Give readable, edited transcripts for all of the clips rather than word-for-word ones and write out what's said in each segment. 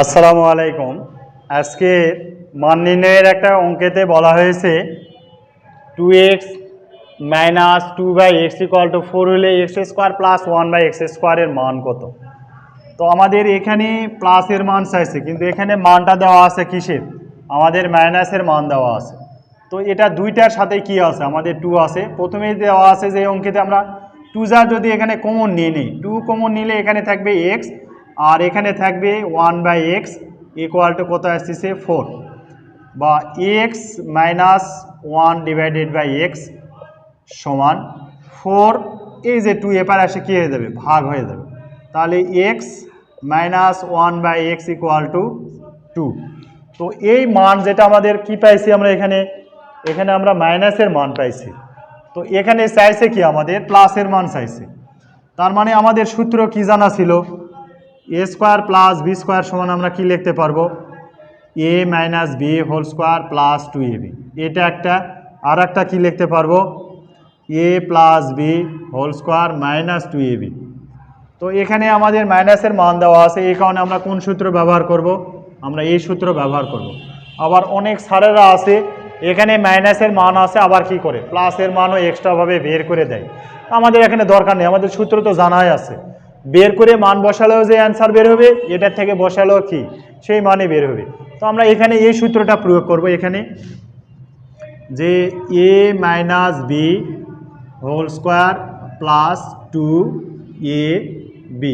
আসসালামু আলাইকুম। আজকে মান নির্ণয়ের একটা অঙ্কেতে বলা হয়েছে 2x minus 2/x equal to 4 হলে এক্স স্কোয়ার প্লাস 1/x স্কোয়ারের মান কত। তো আমাদের এখানে প্লাসের মান চাইছে, কিন্তু এখানে মানটা দেওয়া আছে কিসের, আমাদের মাইনাসের মান দেওয়া আছে। তো এটা দুইটার সাথে কি আছে, আমাদের 2 আছে। প্রথমেই দেওয়া আছে যে অঙ্কেতে আমরা 2 যদি এখানে কমন নিয়ে নিই, 2 কমন নিলে এখানে থাকবে x আর এখানে থাকবে 1/x ইকুয়াল টু কত আসছে 4, বা x মাইনাস 1/x সমান 4। এই যে 2 এপার আসে কী হয়ে যাবে, ভাগ হয়ে যাবে। তাহলে x minus 1/x equal to 2। তো এই মান যেটা আমাদের কি পাইছি আমরা এখানে আমরা মাইনাসের মান পাইছি। তো এখানে চাইছে কি, আমাদের প্লাসের মান চাইছে। তার মানে আমাদের সূত্র কি জানা ছিল, a square plus b square সমান আমরা কি লিখতে পারবো, a minus b whole square plus 2ab। এটা একটা, আর একটা কী লিখতে পারবো, a plus b whole square minus 2ab। তো এখানে আমাদের মাইনাসের মান দেওয়া আছে, এই কারণে আমরা কোন সূত্র ব্যবহার করব, আমরা এই সূত্র ব্যবহার করব। আবার অনেক স্যারেরা আছে এখানে মাইনাসের মান আছে আবার কি করে প্লাসের মানও এক্সট্রাভাবে বের করে দেয়। আমাদের এখানে দরকার নেই, আমাদের সূত্র তো জানাই আছে। বের করে মান বসালেও যে অ্যান্সার বের হবে, এটার থেকে বসালেও কি সেই মানে বের হবে। তো আমরা এখানে এই সূত্রটা প্রয়োগ করব এখানে, যে a minus b whole square plus 2ab।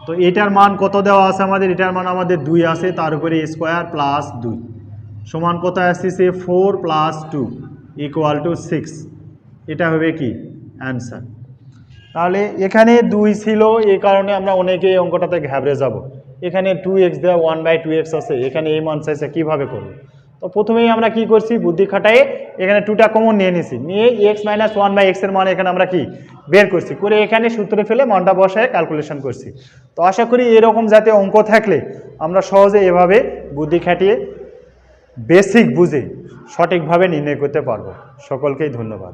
তো এটার মান কত দেওয়া আছে আমাদের, এটার মান আমাদের 2 আছে, তার উপরে স্কোয়ার প্লাস 2 সমান কত আসছে 4 প্লাস 2 ইকুয়াল টু 6। এটা হবে কি অ্যান্সার। তাহলে এখানে 2 ছিল, এই কারণে আমরা অনেকে এই অঙ্কটাতে ঘাবড়ে যাব। এখানে 2x দেওয়া 1/2x আছে, এখানে এই মান চাইছে কীভাবে করব। তো প্রথমেই আমরা কি করছি, বুদ্ধি খাটায়ে এখানে 2টা কমন নিয়ে নিছি, নিয়ে x মাইনাস 1/x এর মান এখানে আমরা কি বের করছি, করে এখানে সূত্রে ফেলে মানটা বসায় ক্যালকুলেশন করছি। তো আশা করি এরকম যাতে অঙ্ক থাকলে আমরা সহজে এভাবে বুদ্ধি খাটিয়ে বেসিক বুঝে সঠিকভাবে নির্ণয় করতে পারবো। সকলকেই ধন্যবাদ।